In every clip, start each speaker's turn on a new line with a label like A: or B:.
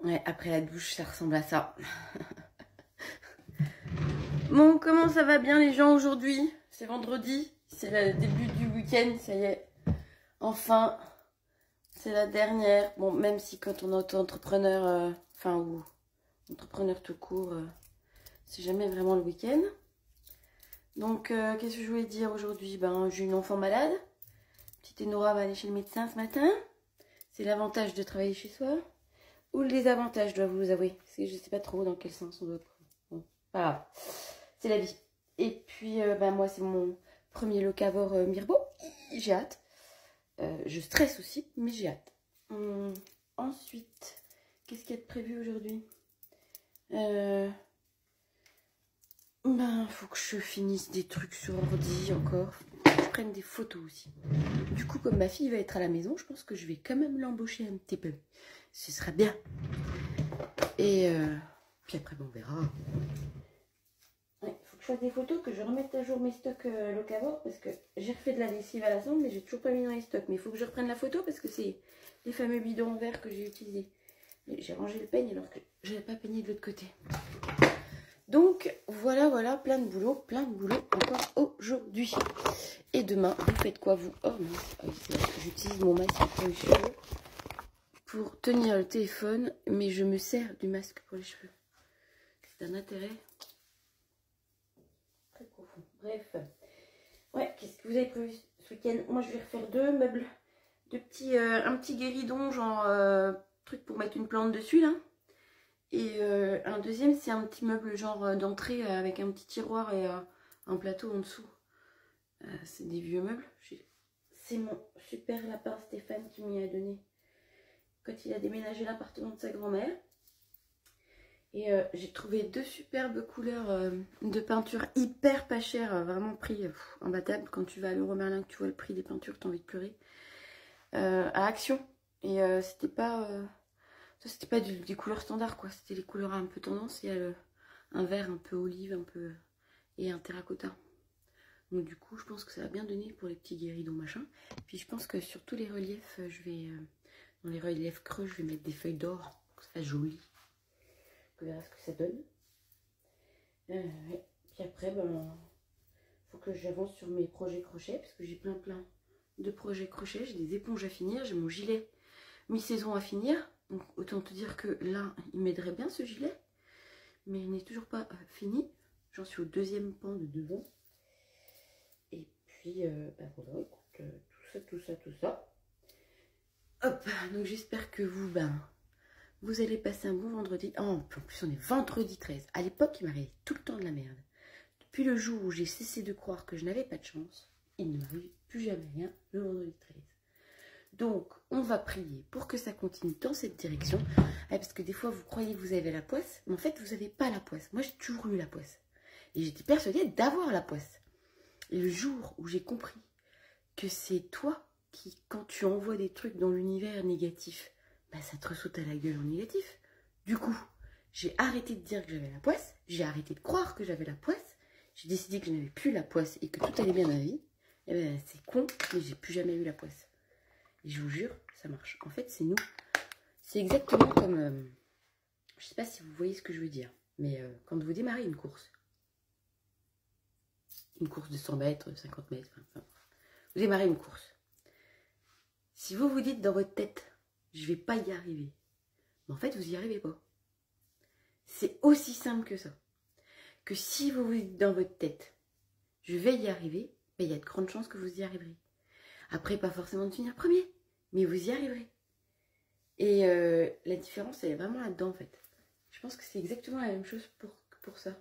A: Ouais, après la douche, ça ressemble à ça. Bon, comment ça va bien les gens aujourd'hui? C'est vendredi, c'est le début du week-end, ça y est. Enfin, c'est la dernière. Bon, même si quand on est auto-entrepreneur, ou entrepreneur tout court, c'est jamais vraiment le week-end. Donc, qu'est-ce que je voulais dire aujourd'hui? Ben, j'ai une enfant malade. Petite Enora va aller chez le médecin ce matin. C'est l'avantage de travailler chez soi. Ou le désavantage, je dois vous avouer. Parce que je sais pas trop dans quel sens on doit prendre. Bon, pas grave. C'est la vie. Et puis, moi, c'est mon premier locavore Mirbeau. J'ai hâte. Je stresse aussi, mais j'ai hâte. Ensuite, qu'est-ce qu'il y a de prévu aujourd'hui? Faut que je finisse des trucs sur ordi encore. Faut que je prenne des photos aussi. Du coup, comme ma fille va être à la maison, je pense que je vais quand même l'embaucher un petit peu. Ce sera bien. Et puis après, on verra. Il faut que je fasse des photos, que je remette à jour mes stocks locavores, parce que j'ai refait de la lessive à la sonde, mais j'ai toujours pas mis dans les stocks. Mais il faut que je reprenne la photo, parce que c'est les fameux bidons en verre que j'ai utilisés. J'ai rangé le peigne alors que je n'avais pas peigné de l'autre côté. Donc voilà, plein de boulot encore aujourd'hui. Et demain, vous faites quoi vous? Oh non, j'utilise mon masque pour les cheveux pour tenir le téléphone, mais je me sers du masque pour les cheveux. C'est un intérêt très profond. Bref, ouais, qu'est-ce que vous avez prévu ce week-end? Moi, je vais refaire deux meubles, un petit guéridon, genre truc pour mettre une plante dessus là. Et un deuxième, c'est un petit meuble genre d'entrée avec un petit tiroir et un plateau en dessous. C'est des vieux meubles. C'est mon super lapin Stéphane qui m'y a donné quand il a déménagé l'appartement de sa grand-mère. Et j'ai trouvé deux superbes couleurs de peinture hyper pas chères, vraiment prix imbattable. Quand tu vas à Leroy Merlin, que tu vois le prix des peintures, t'as envie de pleurer. À Action. Et c'était pas des couleurs standards, quoi. C'était les couleurs un peu tendance. Il y a un vert un peu olive, et un terracotta. Donc du coup, je pense que ça va bien donner pour les petits guéridons machin. Puis je pense que sur tous les reliefs, dans les reliefs creux, je vais mettre des feuilles d'or pour que ça fasse joli. On verra ce que ça donne. Ouais. Puis après, faut que j'avance sur mes projets crochet, parce que j'ai plein de projets crochet. J'ai des éponges à finir, j'ai mon gilet mi-saison à finir. Donc autant te dire que là, il m'aiderait bien ce gilet. Mais il n'est toujours pas fini. J'en suis au deuxième pan de devant. Et puis, voilà, écoute, tout ça. Hop, donc j'espère que vous allez passer un bon vendredi. Oh, en plus, on est vendredi 13. À l'époque, il m'arrivait tout le temps de la merde. Depuis le jour où j'ai cessé de croire que je n'avais pas de chance, il ne m'arrive plus jamais rien le vendredi 13. Donc, on va prier pour que ça continue dans cette direction. Parce que des fois, vous croyez que vous avez la poisse, mais en fait, vous n'avez pas la poisse. Moi, j'ai toujours eu la poisse. Et j'étais persuadée d'avoir la poisse. Et le jour où j'ai compris que c'est toi qui, quand tu envoies des trucs dans l'univers négatif, ça te ressaute à la gueule en négatif. Du coup, j'ai arrêté de dire que j'avais la poisse. J'ai arrêté de croire que j'avais la poisse. J'ai décidé que je n'avais plus la poisse et que tout allait bien dans la vie. Et c'est con, mais j'ai plus jamais eu la poisse. Et je vous jure, ça marche. En fait, c'est nous. C'est exactement comme... je sais pas si vous voyez ce que je veux dire. Mais quand vous démarrez une course de 100 mètres, 50 mètres, vous démarrez une course. Si vous vous dites dans votre tête, je vais pas y arriver. Mais en fait, vous n'y arrivez pas. C'est aussi simple que ça. Que si vous vous dites dans votre tête, je vais y arriver, il y a de grandes chances que vous y arriverez. Après, pas forcément de finir premier, mais vous y arriverez. Et la différence, elle est vraiment là-dedans, en fait. Je pense que c'est exactement la même chose pour ça.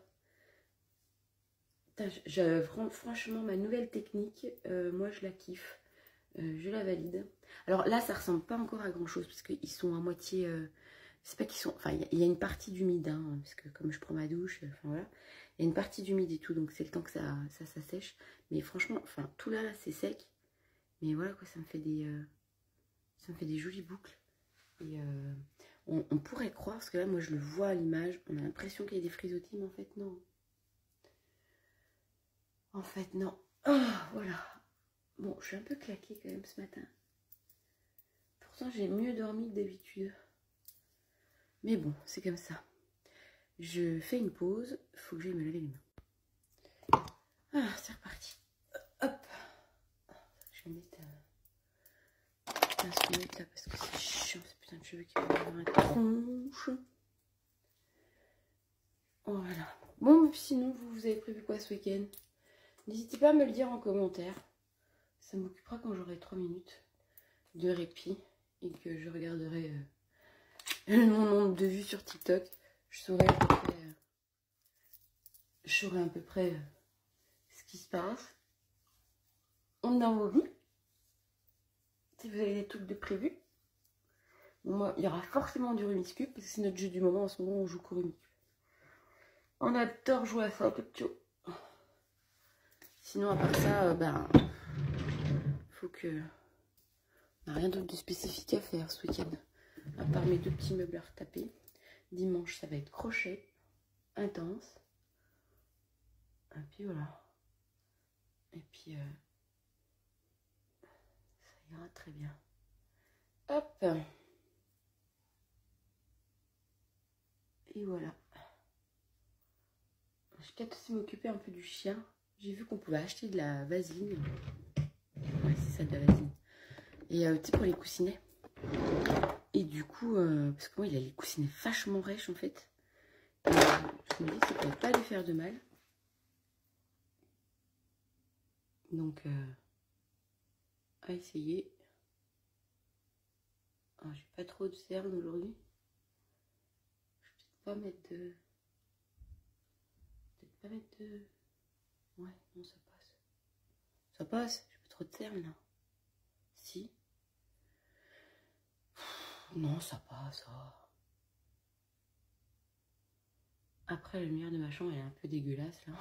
A: Franchement, ma nouvelle technique, moi, je la kiffe. Je la valide. Alors là, ça ressemble pas encore à grand-chose, parce qu'ils sont à moitié... c'est pas qu'ils sont... Enfin, il y a une partie d'humide, hein, parce que comme je prends ma douche, voilà. Il y a une partie d'humide et tout, donc c'est le temps que ça sèche. Mais franchement, tout là c'est sec. Mais voilà, quoi, ça me fait des jolies boucles. Et on pourrait croire, parce que là, moi, je le vois à l'image, on a l'impression qu'il y a des frisottis, mais en fait, non. En fait, non. Oh, voilà. Bon, je suis un peu claquée quand même ce matin. Pourtant, j'ai mieux dormi que d'habitude. Mais bon, c'est comme ça. Je fais une pause. Faut que j'aille me laver les mains. Ah, c'est reparti. Hop. Je vais mettre un sonnette là parce que c'est chiant, ce putain de cheveux qui va avoir la tronche. Voilà. Bon, sinon, vous avez prévu quoi ce week-end? N'hésitez pas à me le dire en commentaire. Ça m'occupera quand j'aurai 3 minutes de répit et que je regarderai mon nombre de vues sur TikTok. Je saurai à peu près ce qui se passe. On a vos vies. Si vous avez des trucs de prévu. Bon, moi, il y aura forcément du Rubik's Cube parce que c'est notre jeu du moment. En ce moment, on joue qu'au Rubik's Cube. On adore jouer à ça, petit. Sinon, à part ça, faut que... On n'a rien d'autre de spécifique à faire ce week-end. À part mes 2 petits meubles à retaper. Dimanche, ça va être crochet. Intense. Et puis voilà. Et puis, ça ira très bien. Hop. Et voilà. Je vais aussi m'occuper un peu du chien. J'ai vu qu'on pouvait acheter de la vaseline. Ouais, c'est ça, de la vaseline. Et tu sais, pour les coussinets. Et du coup, parce que moi, il a les coussinets vachement rêches en fait. Et, je me dis que ça pourrait pas lui faire de mal. Donc, à essayer. Oh, j'ai pas trop de cernes aujourd'hui. Je vais peut-être pas mettre de... Ouais, non, ça passe. Ça passe. J'ai pas trop de cernes là. Si. Non, ça passe. Oh. Après, la lumière de ma chambre, elle est un peu dégueulasse là.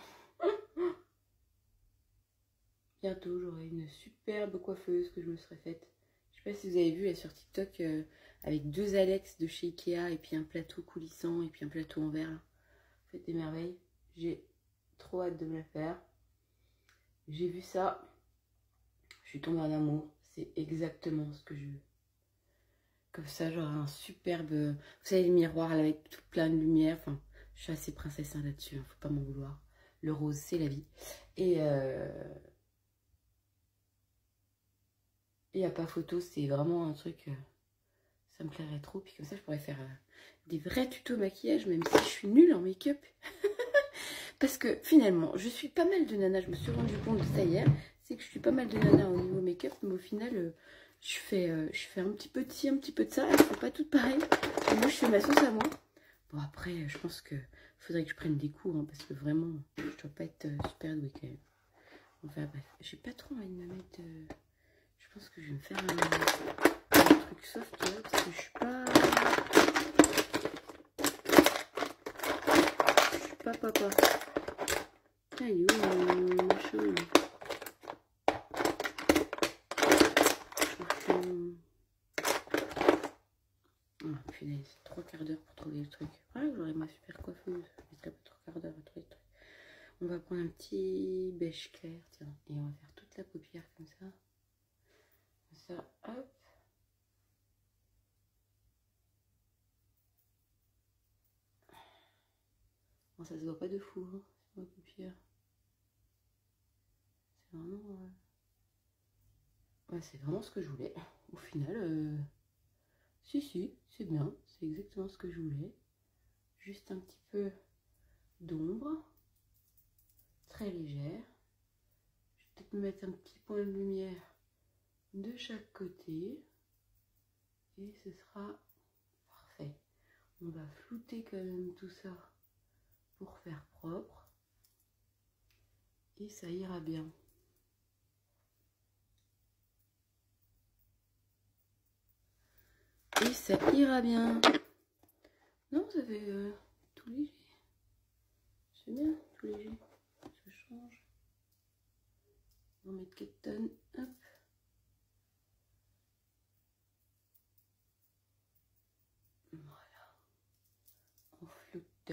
A: Bientôt, j'aurai une superbe coiffeuse que je me serais faite. Je sais pas si vous avez vu, elle est sur TikTok avec 2 Alex de chez Ikea et puis un plateau coulissant et puis un plateau en verre. Faites des merveilles. J'ai trop hâte de me la faire. J'ai vu ça. Je suis tombée en amour. C'est exactement ce que je veux. Comme ça, j'aurai un superbe... Vous savez, le miroir là, avec tout plein de lumière. Enfin, je suis assez princesse là-dessus. Hein, faut pas m'en vouloir. Le rose, c'est la vie. Et à pas photo, c'est vraiment un truc... ça me plairait trop. Puis comme ça, je pourrais faire des vrais tutos maquillage, même si je suis nulle en make-up. Parce que finalement, je suis pas mal de nana. Je me suis rendu compte de ça hier. C'est que je suis pas mal de nana au niveau make-up. Mais au final, je fais un petit peu de ci, un petit peu de ça. Elles sont pas toutes pareilles. Et moi, je fais ma sauce à moi. Bon, après, je pense que faudrait que je prenne des cours. Hein, parce que vraiment, je dois pas être super douée quand même. Enfin bref, j'ai pas trop envie de me mettre... Je pense que je vais me faire un truc soft là. Parce que je suis pas... Papa. Allez, chaud. Oh, punaise, 3/4 d'heure pour trouver le truc. Ouais, j'aurai ma super coiffeuse. Je mettrai pas 3/4 d'heure à trouver le truc. On va prendre un petit beige clair, tiens. Et on va faire toute la paupière comme ça. Comme ça, hop. Bon, ça se voit pas de fou, hein, sur ma paupière. C'est vraiment... Ouais, c'est vraiment ce que je voulais. Au final, si, c'est bien. C'est exactement ce que je voulais. Juste un petit peu d'ombre. Très légère. Je vais peut-être me mettre un petit point de lumière de chaque côté. Et ce sera parfait. On va flouter quand même tout ça pour faire propre. Et ça ira bien. Et ça ira bien. Non, ça fait tout léger. C'est bien, tout léger. Ça change. On va mettre 4 tonnes. Hop. Voilà. On floute.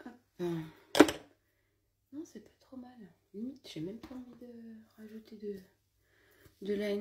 A: Hop. Non, c'est pas trop mal. Limite, j'ai même pas envie de rajouter de la